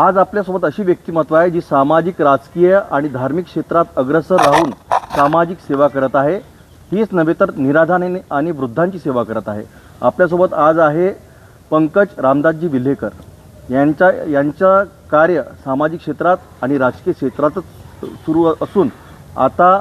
आज आपल्यासोबत अशी व्यक्तिमत्व आहे जी सामाजिक, राजकीय आणि धार्मिक क्षेत्रात अग्रेसर राहून सामाजिक सेवा करत आहे. हीच नव्हे तर निराधाराने आणि वृद्धांची सेवा करत आहे. आपल्यासोबत आज आहे पंकज रामदासजी विल्हेकर. यांचा कार्य सामाजिक क्षेत्रात आणि राजकीय क्षेत्रातच सुरू असून आता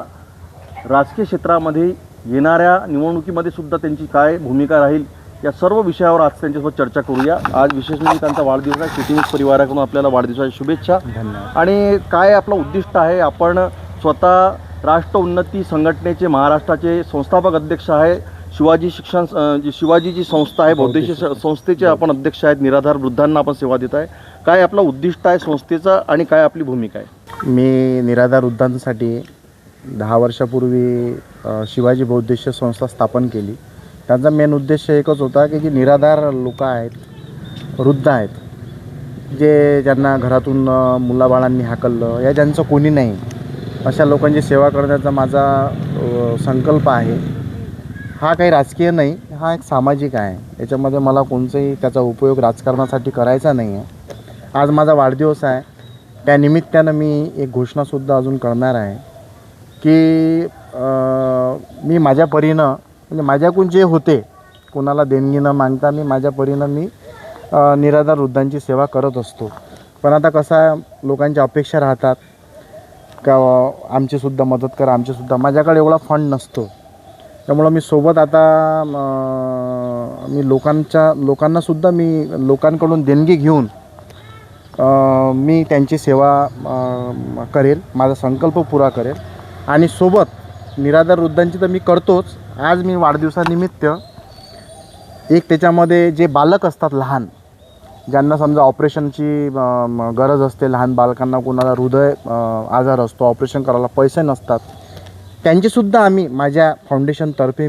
राजकीय क्षेत्रामध्ये येणाऱ्या निवडणुकीमध्ये सुद्धा त्यांची काय भूमिका राहील या सर्व विषयावर आज त्यांच्यासोबत चर्चा करूया. आज विशेष म्हणजे त्यांचा वाढदिवस आहे. सिटी न्यूज परिवाराकडून आपल्याला वाढदिवसाच्या शुभेच्छा. धन्यवाद. आणि काय आपलं उद्दिष्ट आहे? आपण स्वतः राष्ट्र उन्नती संघटनेचे महाराष्ट्राचे संस्थापक अध्यक्ष आहे. शिवाजी जी संस्था आहे बौद्धिक संस्थेचे आपण अध्यक्ष आहेत. निराधार वृद्धांना आपण सेवा देत आहे. काय आपलं उद्दिष्ट आहे संस्थेचं आणि काय आपली भूमिका आहे? मी निराधार वृद्धांसाठी 10 वर्षापूर्वी शिवाजी बौद्धिक संस्था स्थापन केली. त्यांचा मेन उद्देश एकच होता की जे निराधार लोक आहेत, वृद्ध आहेत, ज्यांना घरातून मुलाबाळांनी हाकललं या ज्यांचं कोणी नाही, अशा लोकांची सेवा करण्याचा माझा संकल्प आहे. हा काही राजकीय नाही, हा एक सामाजिक आहे. याच्यामध्ये मला कोणताही त्याचा उपयोग राजकारणासाठी करायचा नाही आहे. आज माझा वाढदिवस आहे, त्यानिमित्तानं मी एक घोषणासुद्धा अजून करणार आहे की मी माझ्या परीनं म्हणजे माझ्याकडून जे होते, कोणाला देणगी न मागता माझ्या परीनं मी निराधार वृद्धांची सेवा करत असतो. पण आता कसं आहे, लोकांच्या अपेक्षा राहतात का आमचीसुद्धा मदत करा, आमचीसुद्धा. माझ्याकडे एवढा फंड नसतो. त्यामुळं मी सोबत आता मी लोकांनासुद्धा मी लोकांकडून देणगी घेऊन मी त्यांची सेवा करेल, माझा संकल्प पुरा करेल. आणि सोबत निराधार वृद्धांची तर मी करतोच. आज मी वाढदिवसानिमित्त एक त्याच्यामध्ये जे बालक असतात लहान, ज्यांना समजा ऑपरेशनची गरज असते, लहान बालकांना कोणाला हृदय आजार असतो, ऑपरेशन करायला पैसे नसतात, त्यांचीसुद्धा आम्ही माझ्या फाउंडेशनतर्फे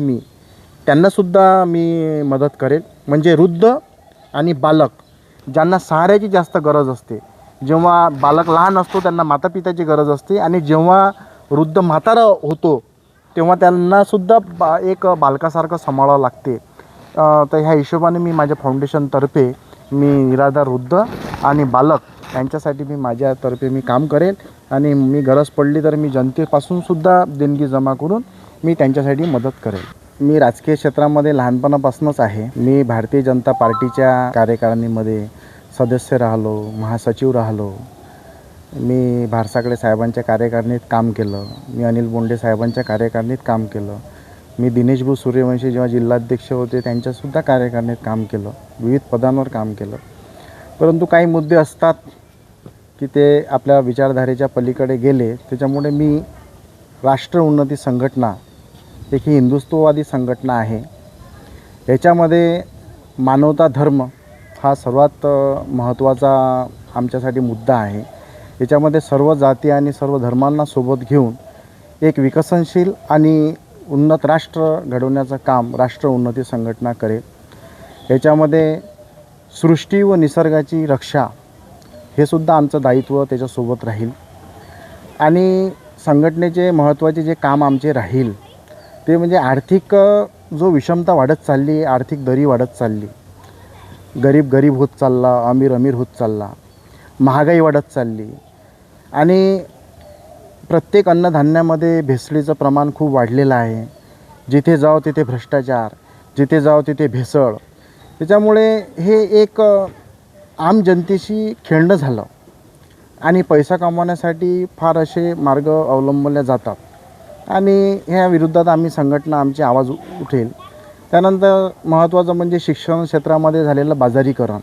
त्यांनासुद्धा मी मदत करेल. म्हणजे वृद्ध आणि बालक ज्यांना सहाऱ्याची जास्त गरज असते, जेव्हा बालक लहान असतो त्यांना मातापित्याची गरज असते, आणि जेव्हा वृद्ध म्हातारा होतो तेव्हा त्यांनासुद्धा एक बालकासारखं सांभाळावं लागते. तर ह्या हिशोबाने मी माझ्या फाउंडेशनतर्फे निराधार वृद्ध आणि बालक यांच्यासाठी माझ्यातर्फे काम करेल. आणि मी गरज पडली तर मी जनतेपासूनसुद्धा देणगी जमा करून मी त्यांच्यासाठी मदत करेल. मी राजकीय क्षेत्रामध्ये लहानपणापासूनच आहे. मी भारतीय जनता पार्टीच्या कार्यकारिणीमध्ये सदस्य राहिलो, महासचिव राहिलो. मी भारसाकडे साहेबांच्या कार्यकारिणीत काम केलं. मी अनिल बोंडे साहेबांच्या कार्यकारिणीत काम केलं. मी दिनेशभाऊ सूर्यवंशी जेव्हा जिल्हाध्यक्ष होते त्यांच्यासुद्धा कार्यकारिणीत काम केलं. विविध पदांवर काम केलं. परंतु काही मुद्दे असतात की ते आपल्या विचारधारेच्या पलीकडे गेले. त्याच्यामुळे मी राष्ट्र उन्नती संघटना एक ही हिंदुत्ववादी संघटना आहे. याच्यामध्ये मानवता धर्म हा सर्वात महत्त्वाचा आमच्यासाठी मुद्दा आहे. याच्यामध्ये सर्व जाती आणि सर्व धर्मांना सोबत घेऊन एक विकसनशील आणि उन्नत राष्ट्र घडवण्याचं काम राष्ट्र उन्नती संघटना करेल. याच्यामध्ये सृष्टी व निसर्गाची रक्षा हे सुद्धा आमचं दायित्व त्याच्यासोबत राहील. आणि संघटनेचे महत्त्वाचे जे काम आमचे राहील ते म्हणजे आर्थिक जो विषमता वाढत चालली, आर्थिक दरी वाढत चालली, गरीब होत चालला, अमीर होत चालला, महागाई वाढत चालली, आणि प्रत्येक अन्नधान्यामध्ये भेसळीचं प्रमाण खूप वाढलेलं आहे. जिथे जाओ तिथे भ्रष्टाचार, जिथे जाओ तिथे भेसळ. त्याच्यामुळे हे एक आम जनतेशी खेळणं झालं आणि पैसा कमवण्यासाठी फार असे मार्ग अवलंबले जातात. आणि ह्या विरुद्धात आम्ही संघटना आमची आवाज उठेल. त्यानंतर महत्त्वाचं म्हणजे शिक्षण क्षेत्रामध्ये झालेलं बाजारीकरण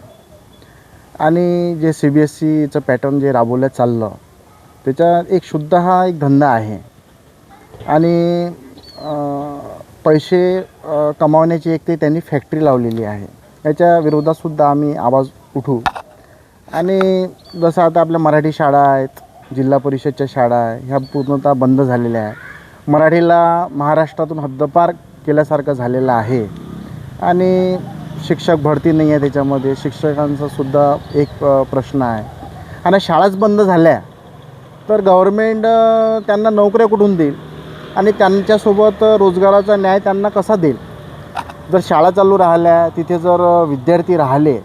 आणि जे CBSEचं पॅटर्न जे राबवलं चाललं त्याच्या एक शुद्ध हा एक धंदा आहे. आणि पैसे कमावण्याची एक त्यांनी फॅक्टरी लावलेली आहे. याच्या विरोधातसुद्धा आम्ही आवाज उठू. आणि जसं आता आपल्या मराठी शाळा आहेत, जिल्हा परिषदच्या शाळा आहे, ह्या पूर्णतः बंद झालेल्या आहे. मराठीला महाराष्ट्रातून हद्दपार केल्यासारखं झालेलं आहे. आणि शिक्षक भरती नाही आहे, त्याच्यामध्ये शिक्षकांचा सुद्धा एक प्रश्न आहे. आणि शाळाच बंद झाल्या तर गव्हर्मेंट त्यांना नोकऱ्या कुठून देईल आणि त्यांच्यासोबत रोजगाराचा न्याय त्यांना कसा देईल? जर शाळा चालू राहिल्या, तिथे जर विद्यार्थी राहिले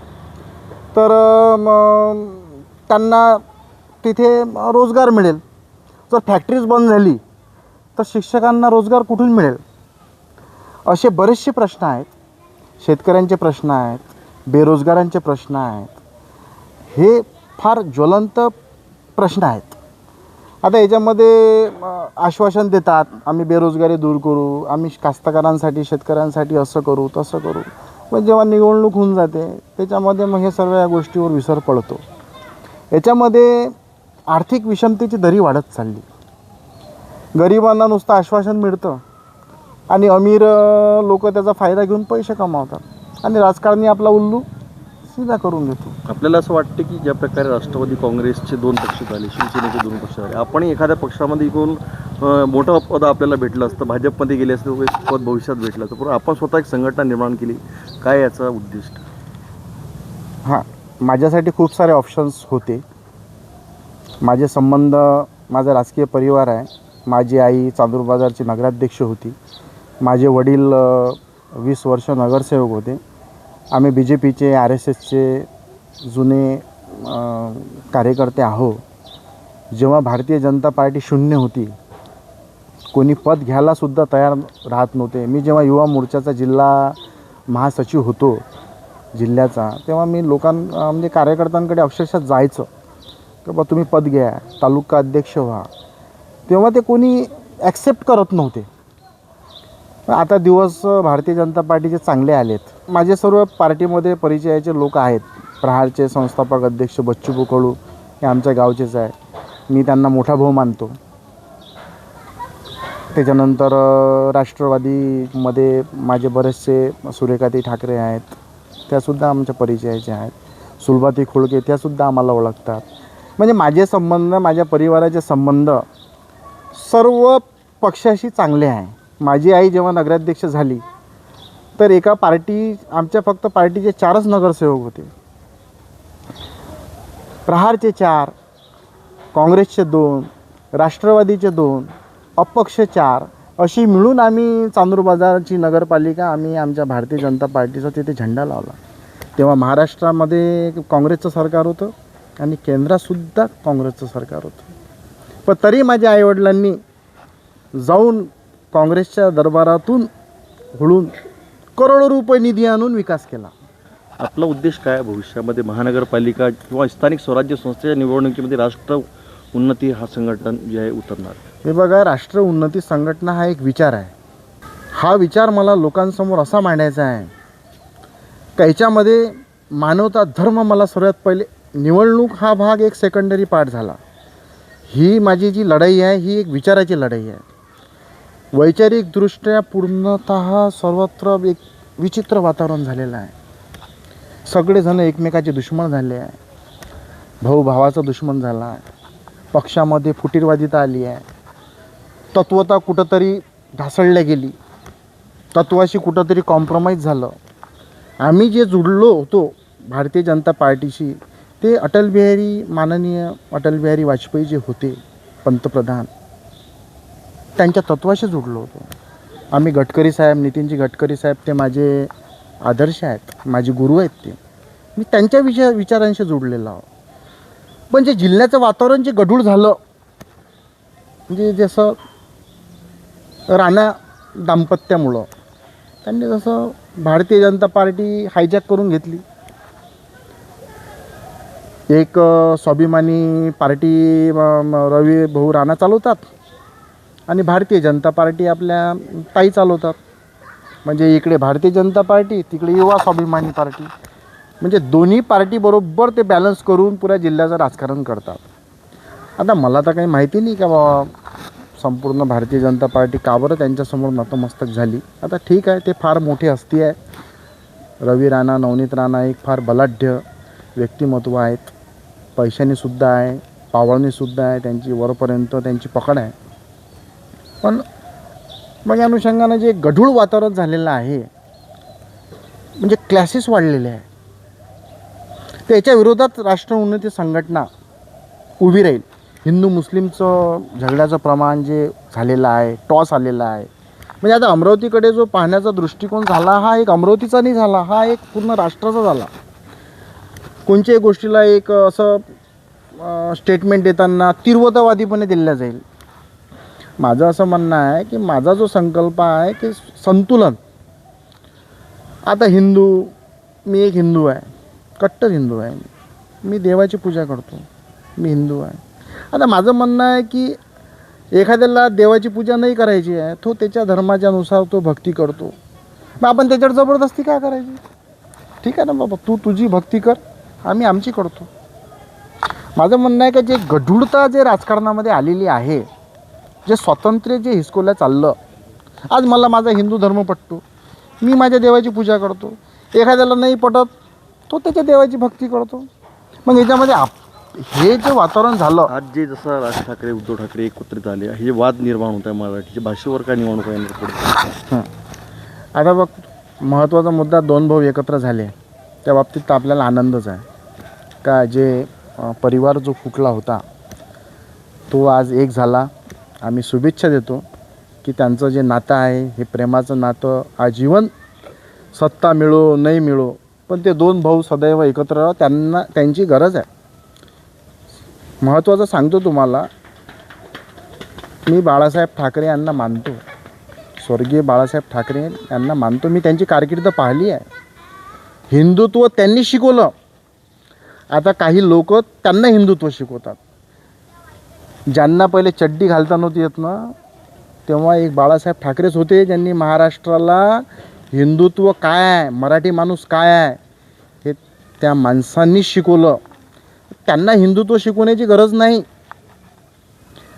तर त्यांना तिथे रोजगार मिळेल. जर फॅक्टरीज बंद झाली तर शिक्षकांना रोजगार कुठून मिळेल? असे बरेचसे प्रश्न आहेत. शेतकऱ्यांचे प्रश्न आहेत, बेरोजगारांचे प्रश्न आहेत. हे फार ज्वलंत प्रश्न आहेत. आता याच्यामध्ये आश्वासन देतात, आम्ही बेरोजगारी दूर करू, आम्ही कास्तकारांसाठी शेतकऱ्यांसाठी असं करू तसं करू. पण जेव्हा निवडणूक होऊन जाते त्याच्यामध्ये मग हे सर्व या गोष्टीवर विसर पडतो. याच्यामध्ये आर्थिक विषमतेची दरी वाढत चालली. गरिबांना नुसतं आश्वासन मिळतं आणि अमीर लोक त्याचा फायदा घेऊन पैसे कमावतात आणि राजकारणी आपला उल्लू सीधा करून घेतो. आपल्याला असं वाटतं की ज्या प्रकारे राष्ट्रवादी काँग्रेसचे 2 पक्ष झाले, शिवसेनेचे 2 पक्ष झाले, आपण एखाद्या पक्षामध्ये इकडून मोठं पद आपल्याला भेटलं असतं, भाजपमध्ये गेले असतं, एक पद भविष्यात भेटलं असतं, पण आपण स्वतः एक संघटना निर्माण केली. काय याचा उद्दिष्ट? हां, माझ्यासाठी खूप सारे ऑप्शन्स होते. माझे संबंध, माझा राजकीय परिवार आहे. माझी आई चांदूर बाजारची नगराध्यक्ष होती. माझे वडील 20 वर्ष नगरसेवक होते. आम्ही BJPचे RSSचे जुने कार्यकर्ते आहो. जेव्हा भारतीय जनता पार्टी शून्य होती, कोणी पद घ्यायलासुद्धा तयार राहत नव्हते. मी जेव्हा युवा मोर्चाचा जिल्हा महासचिव होतो जिल्ह्याचा, तेव्हा मी म्हणजे कार्यकर्त्यांकडे अक्षरशः जायचं की बा तुम्ही पद घ्या, तालुका अध्यक्ष व्हा. तेव्हा ते कोणी ॲक्सेप्ट करत नव्हते. आता दिवस भारतीय जनता पार्टीचे चांगले आलेत. माझे सर्व पार्टीमध्ये परिचयाचे लोक आहेत. प्रहारचे संस्थापक अध्यक्ष बच्चू कडू हे आमच्या गावचेच आहे. मी त्यांना मोठा भाऊ मानतो. त्याच्यानंतर राष्ट्रवादीमध्ये माझे बरेचसे सुरेखाताई ठाकरे आहेत, त्यासुद्धा आमच्या परिचयाचे आहेत. सुलभाताई खोळके त्यासुद्धा आम्हाला ओळखतात. म्हणजे माझे संबंध, माझ्या परिवाराचे संबंध सर्व पक्षाशी चांगले आहे. माझी आई जेव्हा नगराध्यक्ष झाली तर आमच्या फक्त पार्टीचे 4च नगरसेवक होते. प्रहारचे 4, काँग्रेसचे 2, राष्ट्रवादीचे 2, अपक्ष 4, अशी मिळून आम्ही चांदूर बाजारची नगरपालिका आम्ही आमच्या भारतीय जनता पार्टीचा तिथे झेंडा लावला. तेव्हा महाराष्ट्रामध्ये काँग्रेसचं सरकार होतं आणि केंद्रातसुद्धा काँग्रेसचं सरकार होतं. पण तरी माझ्या आईवडिलांनी जाऊन काँग्रेसच्या दरबारातून हुळून करोडो रुपये निधी आणून विकास केला. आपला उद्देश काय भविष्यामध्ये? महानगरपालिका किंवा स्थानिक स्वराज्य संस्थेच्या निवडणुकीमध्ये राष्ट्र उन्नती हा संघटन जे आहे उतरणार? हे बघा, राष्ट्र उन्नती संघटना हा एक विचार आहे. हा विचार मला लोकांसमोर असा मांडायचा आहे का याच्यामध्ये मानवता, धर्म मला सर्वात पहिले, निवडणूक हा भाग एक सेकंडरी पार्ट झाला. ही माझी जी लढाई आहे ही एक विचाराची लढाई आहे. वैचारिकदृष्ट्या पूर्णतः सर्वत्र एक विचित्र वातावरण झालेलं आहे. सगळेजण एकमेकाचे दुश्मन झाले आहे. भाऊ भावाचा दुश्मन झाला आहे. पक्षामध्ये फुटीरवादिता आली आहे. तत्वता कुठंतरी ढासळल्या गेली. तत्वाशी कुठंतरी कॉम्प्रोमाइज झालं. आम्ही जे जुडलो होतो भारतीय जनता पार्टीशी ते माननीय अटल बिहारी वाजपेयी जे होते पंतप्रधान, त्यांच्या तत्वाशी जुडलो होतो आम्ही. गडकरी साहेब, नितीनजी गडकरी साहेब ते माझे आदर्श आहेत, माझे गुरु आहेत. ते मी त्यांच्या विचारांशी जुडलेलो आहो. पण जे जिल्ह्याचं वातावरण जे गढूळ झालं, म्हणजे जसं राणा दाम्पत्यामुळं त्यांनी जसं भारतीय जनता पार्टी हायजॅक करून घेतली. एक स्वाभिमानी पार्टी रवी भाऊ राणा चालवतात आणि भारतीय जनता पार्टी आपल्या ताई चालवतात. म्हणजे इकडे भारतीय जनता पार्टी, तिकडे युवा स्वाभिमानी पार्टी, म्हणजे दोन्ही पार्टी बरोबर ते बॅलन्स करून पुऱ्या जिल्ह्याचं राजकारण करतात. आता मला तर काही माहिती नाही का बाबा संपूर्ण भारतीय जनता पार्टी का बरं त्यांच्यासमोर नतमस्तक झाली. आता ठीक आहे, ते फार मोठी हस्ती आहे. रवी राणा, नवनीत राणा एक फार बलाढ्य व्यक्तिमत्व आहेत. पैशानीसुद्धा आहे, पावळणीसुद्धा आहे, त्यांची वरपर्यंत त्यांची पकड आहे. पण मग या अनुषंगानं जे गढूळ वातावरण झालेलं आहे, म्हणजे क्लासेस वाढलेले आहे, त्याच्या विरोधात राष्ट्र उन्नती संघटना उभी राहील. हिंदू मुस्लिमचं झगड्याचं प्रमाण जे झालेलं आहे, टॉस आलेला आहे. म्हणजे आता अमरावतीकडे जो पाहण्याचा दृष्टिकोन झाला हा एक अमरावतीचा नाही झाला, हा एक पूर्ण राष्ट्राचा झाला. कोणत्याही गोष्टीला एक असं स्टेटमेंट देताना तीव्रतावादीपणे दिल्या जाईल. माझं असं म्हणणं आहे की माझा जो संकल्प आहे की संतुलन. आता मी एक हिंदू आहे, कट्टर हिंदू आहे, मी देवाची पूजा करतो, मी हिंदू आहे. आता माझं म्हणणं आहे की एखाद्याला देवाची पूजा नाही करायची आहे, तो त्याच्या धर्माच्या नुसार तो भक्ती करतो, मग आपण त्याच्यावर जबरदस्ती काय करायची? ठीक आहे ना बाबा, तू तुझी भक्ती कर, आम्ही आमची करतो. माझं म्हणणं आहे की जे गढूळता जे राजकारणामध्ये आलेली आहे, जे स्वातंत्र्य जे हिसकोल्या चाललं, आज मला माझा हिंदू धर्म पटतो, मी माझ्या देवाची पूजा करतो, एखाद्याला नाही पटत तो त्याच्या देवाची भक्ती करतो. मग याच्यामध्ये हे जे वातावरण झालं, आज जे जसं राज ठाकरे उद्धव ठाकरे एकत्रित आले, हे जे वाद निर्माण होत आहे मराठीच्या भाषेवर काय निवडणूक येणार पुढे? आता बघ, महत्त्वाचा मुद्दा, दोन भाऊ एकत्र झाले, त्या बाबतीत तर आपल्याला आनंदच आहे का जे परिवार जो फुटला होता तो आज एक झाला. आम्ही शुभेच्छा देतो की त्यांचं जे नातं आहे हे प्रेमाचं नातं आजीवन, सत्ता मिळो नाही मिळो, पण ते दोन भाऊ सदैव एकत्र राहा, त्यांना त्यांची गरज आहे. महत्त्वाचं सांगतो तुम्हाला, मी बाळासाहेब ठाकरे यांना मानतो, स्वर्गीय बाळासाहेब ठाकरे यांना मानतो. मी त्यांची कारकीर्द पाहिली आहे. हिंदुत्व त्यांनी शिकवलं. आता काही लोक त्यांना हिंदुत्व शिकवतात. ज्यांना पहिले चड्डी घालता नव्हती येत ना, तेव्हा एक बाळासाहेब ठाकरेच होते ज्यांनी महाराष्ट्राला हिंदुत्व काय आहे, मराठी माणूस काय आहे हे त्या माणसांनी शिकवलं. त्यांना हिंदुत्व शिकवण्याची गरज नाही.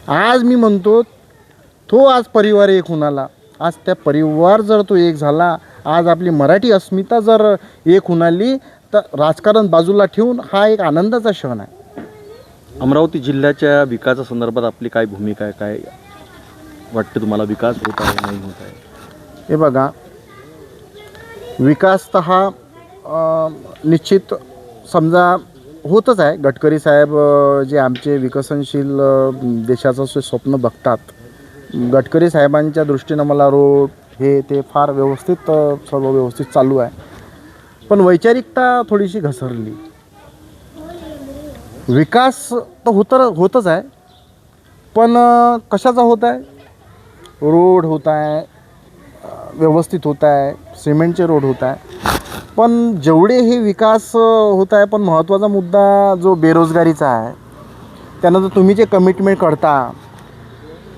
आज मी म्हणतो, तो आज परिवार एक होऊन आला. आज त्या परिवार जर तो एक झाला, आज आपली मराठी अस्मिता जर एक होऊन आली, तर राजकारण बाजूला ठेवून हा एक आनंदाचा क्षण आहे. अमरावती जिल्ह्याच्या विकासा संदर्भात आपली काय भूमिका आहे? काय वाटतं तुम्हाला, विकास होत आहे नाही होत आहे? हे बघा, विकास तर हा निश्चित समजा होतच आहे. गडकरी साहेब जे आमचे विकसनशील देशाचं जे स्वप्न बघतात, गडकरी साहेबांच्या दृष्टीनं मला रोड हे ते फार व्यवस्थित, सर्व व्यवस्थित चालू आहे. पण वैचारिकता थोडीशी घसरली. विकास तर होतच आहे, पण कशाचा होत आहे? रोड होत आहे, व्यवस्थित होत आहे, सिमेंटचे रोड होत आहे, पण जेवढे हे विकास होत आहे, पण महत्त्वाचा मुद्दा जो बेरोजगारीचा आहे, त्यानंतर तुम्ही जे कमिटमेंट करता,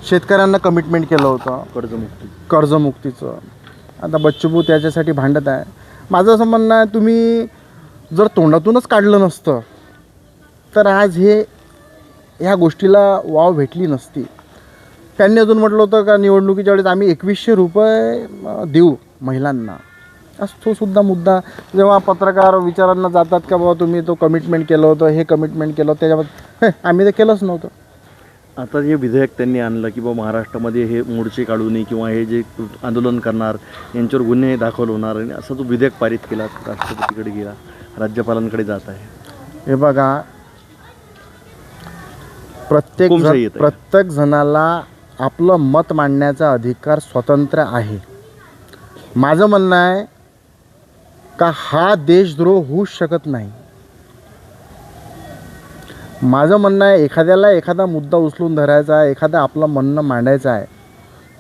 शेतकऱ्यांना कमिटमेंट केलं होतं कर्जमुक्तीचं, आता बच्चूभाऊ त्याच्यासाठी भांडत आहे. माझं असं म्हणणं आहे, तुम्ही जर तोंडातूनच काढलं नसतं तर आज ह्या गोष्टीला वाव भेटली नसती. त्यांनी अजून म्हटलं होतं का निवडणुकीच्या वेळेस आम्ही 2100 रुपये देऊ महिलांना. तो सुद्धा मुद्दा जेव्हा पत्रकार विचारांना जातात का बाबा तुम्ही तो कमिटमेंट केलं होतं, हे कमिटमेंट केलं होतं, त्याच्याबद्दल आम्ही ते केलंच नव्हतं. आता हे विधेयक त्यांनी आणलं की बाबा महाराष्ट्रामध्ये हे मोर्चे काढू नये किंवा हे जे आंदोलन करणार यांच्यावर गुन्हे दाखल होणार, आणि असं तो विधेयक पारित केला, राष्ट्रपतीकडे गेला, राज्यपालांकडे जात आहे. हे बघा, प्रत्येक जणाला आपलं मत मांडण्याचा अधिकार स्वतंत्र आहे. माझं म्हणणं आहे का हा देशद्रोह होऊच शकत नाही. माझं म्हणणं आहे, एखाद्याला एखादा मुद्दा उचलून धरायचा आहे, एखादा आपलं म्हणणं मांडायचं आहे,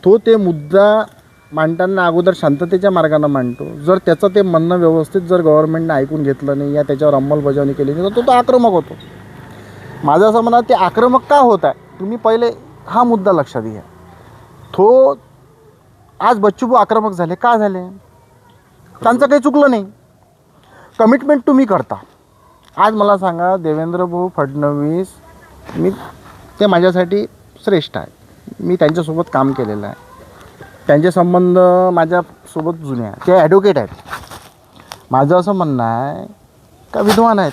तो ते मुद्दा मांडताना अगोदर शांततेच्या मार्गाने मांडतो. जर त्याचं ते म्हणणं व्यवस्थित जर गव्हर्नमेंटने ऐकून घेतलं नाही या त्याच्यावर अंमलबजावणी केली नाही तर तो आक्रमक होतो. माझं असं म्हणणं, ते आक्रमक का होत आहे, तुम्ही पहिले हा मुद्दा लक्षात घ्या. आज बच्चूभाऊ आक्रमक झाले, का झाले? त्यांचं काही चुकलं नाही. कमिटमेंट तुम्ही करता. आज मला सांगा, देवेंद्रभाऊ फडणवीस, ते माझ्यासाठी श्रेष्ठ आहे. मी त्यांच्यासोबत काम केलेलं आहे, त्यांचे संबंध माझ्यासोबत जुने आहे, ते ॲडव्होकेट आहेत. माझं असं म्हणणं आहे का विद्वान आहेत.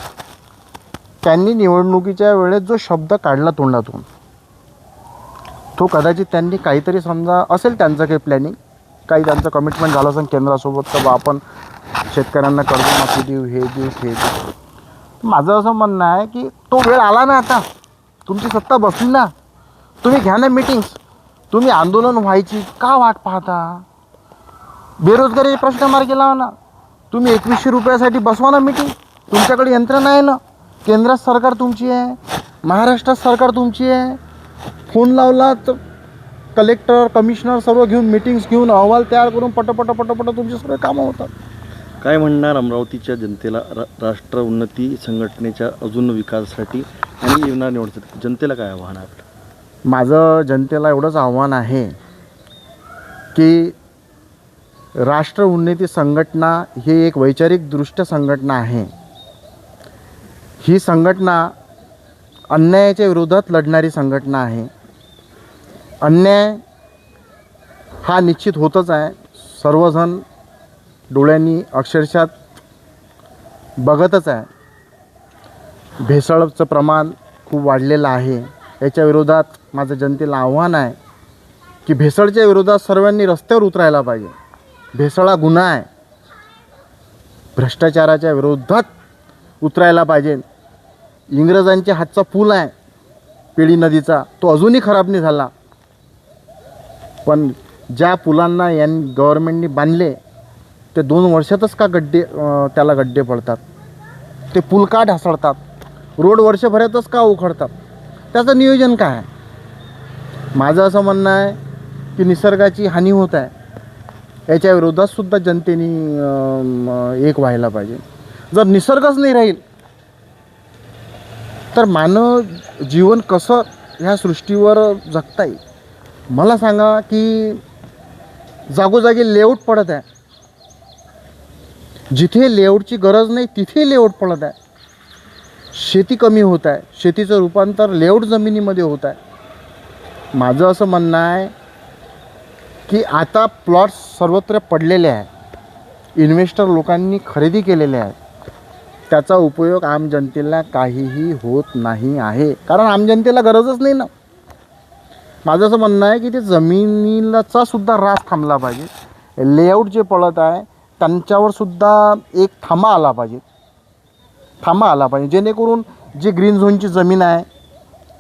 त्यांनी निवडणुकीच्या वेळेस जो शब्द काढला तोंडातून, तो कदाचित त्यांनी काहीतरी समजा असेल त्यांचं काही प्लॅनिंग, काही त्यांचं कमिटमेंट झालं असेल केंद्रासोबत, तर बा आपण शेतकऱ्यांना कर्जमाफी देऊ, हे देऊ, हे देऊ. माझं असं म्हणणं आहे की तो वेळ आला ना, आता तुमची सत्ता बसली ना, तुम्ही घ्या ना मीटिंग्स. तुम्ही आंदोलन व्हायची का वाट पाहता? बेरोजगारी प्रश्न मार्गी लावा ना. तुम्ही 2100 रुपयासाठी बसवा ना मीटिंग. तुमच्याकडे यंत्रणा आहे ना, केंद्र सरकार तुमची आहे. महाराष्ट्रात सरकार तुमची आहे. फोन लावला तर कलेक्टर कमिशनर सर्व घेऊन मीटिंग्स घेऊन अहवाल तयार करून पटपट तुमचे सगळे कामं होतात. काय म्हणणार अमरावतीच्या जनतेला राष्ट्र उन्नती संघटनेच्या अजून विकासासाठी आणि येणार निवडणुकीत जनतेला काय आव्हान आहे? माझं जनतेला एवढंच आव्हान आहे की राष्ट्र उन्नती संघटना ही एक वैचारिकदृष्ट्या संघटना आहे. ही संघटना अन्यायाच्या विरोधात लढणारी संघटना आहे. अन्याय हा निश्चित होतच आहे. सर्वजण डोळ्यांनी अक्षरशः बघतच आहे. भेसळचं प्रमाण खूप वाढलेलं आहे. याच्या विरोधात माझं जनतेला आव्हान आहे की भेसळच्या विरोधात सर्वांनी रस्त्यावर उतरायला पाहिजे. भेसळ हा गुन्हा आहे. भ्रष्टाचाराच्या विरोधात उतरायला पाहिजे. इंग्रजांच्या हातचा पूल आहे पेढी नदीचा, तो अजूनही खराब नाही झाला. पण ज्या पुलांना गव्हर्नमेंटनी बांधले ते 2 वर्षातच का त्याला गड्डे पडतात? ते पूल का ढासळतात? रोड वर्षभरातच का उखडतात? त्याचं नियोजन काय आहे? माझं असं म्हणणं आहे की निसर्गाची हानी होत आहे. याच्या विरोधात सुद्धा जनतेने एक व्हायला पाहिजे. जर निसर्गच नाही राहील तर मानव जीवन कसं ह्या सृष्टीवर जगता येईल? मला सांगा की जागोजागी लेआउट पडत आहे. जिथे लेआउटची गरज नाही तिथे लेआउट पडत आहे. शेती कमी होत आहे. शेतीचं रूपांतर लेआउट जमिनीमध्ये होत आहे. माझं असं म्हणणं आहे की आता प्लॉट्स सर्वत्र पडलेले आहे. इन्व्हेस्टर लोकांनी खरेदी केलेले आहेत. त्याचा उपयोग आम जनतेला काहीही होत नाही आहे. कारण आम जनतेला गरजच नाही ना. माझं असं म्हणणं आहे की ते जमिनीचा सुद्धा ऱ्हास थांबला पाहिजे. लेआउट जे पडत आहे त्यांच्यावर सुद्धा एक थांबा आला पाहिजे. जेणेकरून जी ग्रीन झोनची जमीन आहे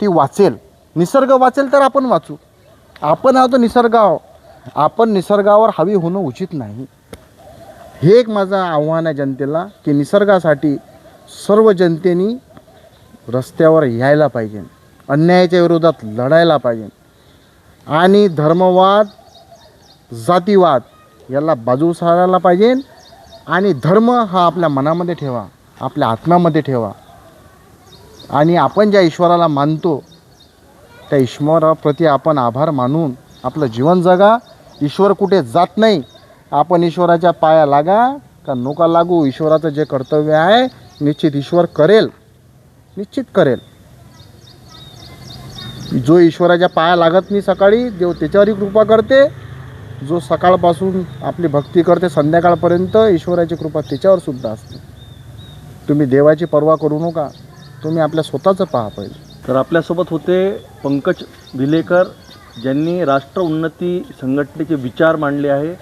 ती वाचेल. निसर्ग वाचेल तर आपण वाचू. आपण आहोत निसर्ग आहोत. आपण निसर्गावर हावी होणं उचित नाही. हे एक माझं आव्हान आहे जनतेला की निसर्गासाठी सर्व जनतेने रस्त्यावर यायला पाहिजे. अन्यायाच्या विरोधात लढायला पाहिजे. आणि धर्मवाद जातीवाद याला बाजू सारायला पाहिजे. आणि धर्म हा आपल्या मनामध्ये ठेवा, आपल्या आत्म्यामध्ये ठेवा. आणि आपण ज्या ईश्वराला मानतो त्या ईश्वराप्रती आपण आभार मानून आपलं जीवन जगा. ईश्वर कुठे जात नाही. आपण ईश्वराच्या पाया लागा का नोका लागू. ईश्वराचं जे कर्तव्य आहे निश्चित ईश्वर करेल, निश्चित करेल. जो ईश्वराच्या पाया लागत नाही सकाळी देव त्याच्यावरही कृपा करते. जो सकाळपासून आपली भक्ती करते संध्याकाळपर्यंत ईश्वराची कृपा त्याच्यावर सुद्धा असते. तुम्ही देवाची पर्वा करू नका. तुम्ही आपल्या स्वतःचं पहा पहिले. तर आपल्यासोबत होते पंकज भिलेकर, ज्यांनी राष्ट्र उन्नती संघटनेचे विचार मांडले आहे.